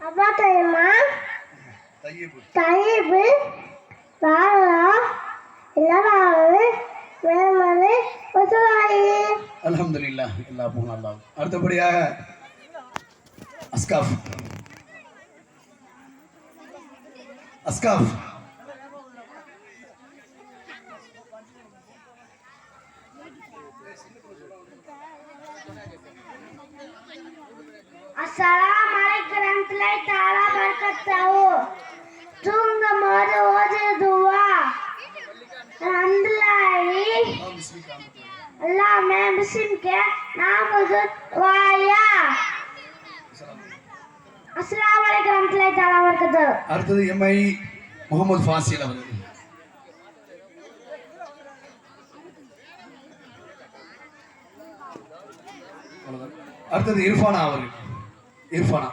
apa terima tayyib bala ilawawe மேமனே வசலாயி அல்ஹம்துலில்லாஹ் எல்லா புகழும் அல்லாஹ். அடுத்தபடியாக அஸ்காஃப் அஸ்காஃப் Assalamualaikum warahmatullahi taala wabarakatuh. தூங்கும் போது ஓது துவா அல்லாஹ் அல்லாஹ் मैं मुस्लिम के नाम वाया अस्सलाम वालेकुम रहमतुल्लाहि ताला वबरकातुहू. அடுத்தது எம்ஐ முகமது ஃபாசில் அவர்கள். அடுத்தது இர்ஃபானா அவர்கள். இர்ஃபானா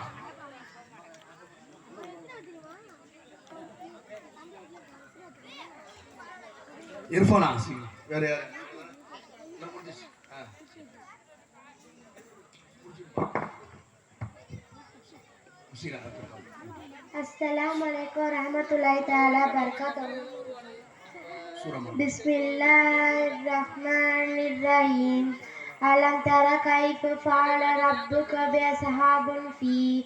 இர்ஃபானா வேற யாரு? Assalamualaikum warahmatullahi taala wabarakatuh. Bismillahirrahmanirrahim. Alam tara kaifa fa'ala rabbuka bi ashabil fil.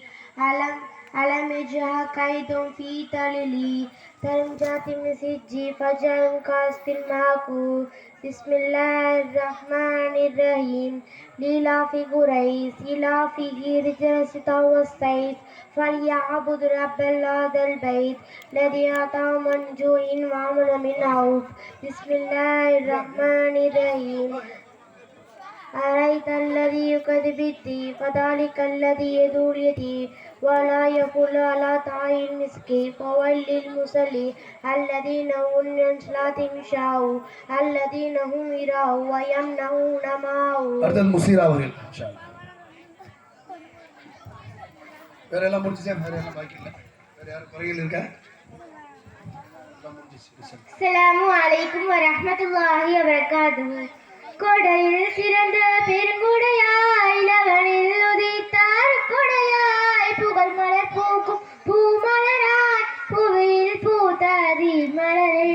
Alam yaj'al kaydahum fi tadlil. Tarjati misji faj'al kasfil ma'kul. Bismillahirrahmanirrahim. Lila fi Quraish, lila fi rijal was-sayf. فليعبد رب هذا البيت الذي أطعمهم من جوع وآمنهم من خوف. بسم الله الرحمن الرحيم. أرأيت الذي يكذب بالدين فذلك الذي يدعو اليتيم ولا يحض على طعام المسكين فويل للمصلين الذين هم عن صلاتهم ساهون الذين هم يراءون ويمنعون الماعون. அடுத்தது முசீரா அவர்கள். இன்ஷா அல்லாஹ். வேற எல்லாம் முடிஞ்சிச்சா? வேற எல்லாம் பாக்கி இல்ல. வேற யாரும் குறைகள் இருக்கா? எல்லாம் முடிஞ்சிச்சு. அஸ்ஸலாமு அலைக்கும் வரஹ்மத்துல்லாஹி வபரகாத்துஹு. கொடையில் சிறந்த பெருங்குடையாய் இளவனில் உதித்தார் கொடையாய் புகழ் மலர் பூக்கும் பூமலராய் புவியில் பூத்ததி மலரே.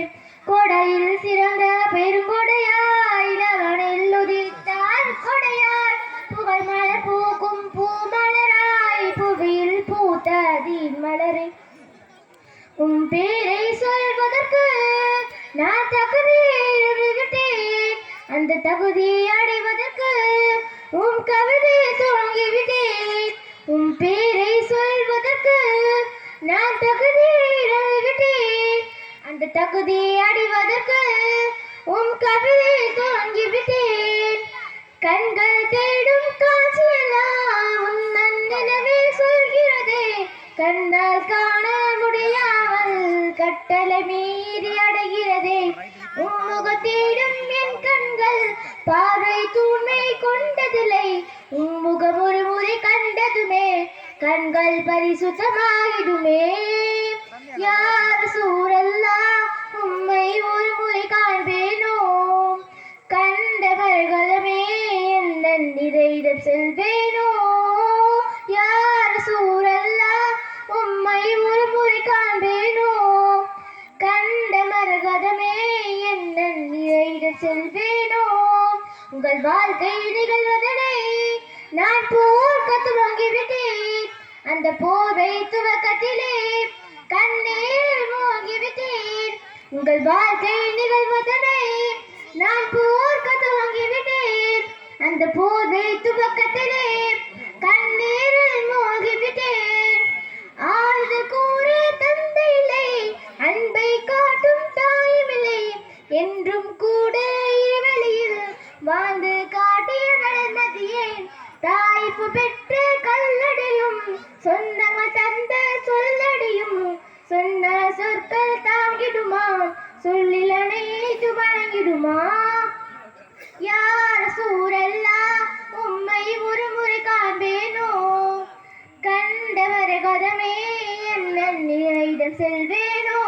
கொடையில் சிறந்த பெருங்குடையாய் இளவனில் உதித்தார் கொடையாய் புகழ் மலர் பூக்கும் பூமலராய் புவியில் பூத்ததி மலரே. உன் பேரை சொல்வதற்கு நான் தகுதியில் விட்டேன், அந்த தகுதி அடைவதற்கு உன் கவிதை தொடங்கிவிட்டேன். உன் பேரை சொல்வதற்கு நான் தகுதியில் விட்டேன், அந்த தகுதி அடைவதற்கு உன் கவிதை தொடங்கிவிட்டேன். கண்கள் தேடும் காட்சியெல்லாம் உன் நினைவே சொல்கிறதே, கண்ணால் காண முடியாமல் கட்டளை மீறி அடைகிறதே. உம்முகத்தேடும் என் கண்கள் பார்வை தூய்மை கொண்டதில்லை, உம்முகம் ஒரு முறை கண்டதுமே கண்கள் பரிசுத்தமாகிடுமே. யா ரசூலல்லாஹ் உம்மை ஒரு முறை காண்பேனோ, கண்டவர்களுமே என்னன் நிறையிடம் செல்வேனோ. யா ரசூலல்லாஹ் உம்மை ஒரு முறை காண்பேனோ, கண்ட மரகதமே என்னன் நிறையிடம் செல்வேனோ. உங்கள் வாழ்க்கை நிகழ்வதனை நான் போர்க்க துவங்கிவிட்டேன், அந்த போரை துவக்கத்திலே கண்ணீர் மூழ்கிவிட்டேன். உங்கள் வாழ்க்கை நிகழ்வதனை நான் போர்க்க துவங்கிவிட்டேன், அந்த போரை துவக்கத்திலே கண்ணீரில் மூழ்கிவிட்டேன். ஆழ்ந்து கூற தந்தையில்லை, அன்பை காட்டும் தாயுமில்லை, என்றும் கூட இறைவழியில் வாழ்ந்து காட்டிய நதியே. தாய்ப்பு பெற்ற கல்லடியும் சொந்தங்கள் தந்த சொல்லடியும் சொன்ன சொற்கள் தாங்கிடுமா, சொல்லில் அனைத்து வழங்கிடுமா. யா ரசூலல்லாஹ் உம்மை ஒரு முறை காண்பேனோ, கண்டவரை கதமே என்ன நிறையிடம் செல்வேனோ.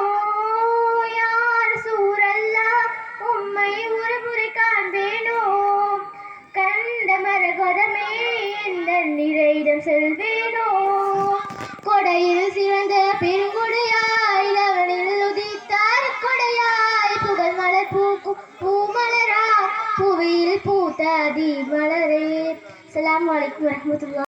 படையில் சிறந்த பெருங்குடையாய் இளவனில் உதித்தார் கொடையாய் புகழ் மலர் பூக்கும் பூமலரா புவியில் பூத்த மலரே. அஸ்ஸலாமு அலைக்கும் வரஹ்மத்துல்லாஹி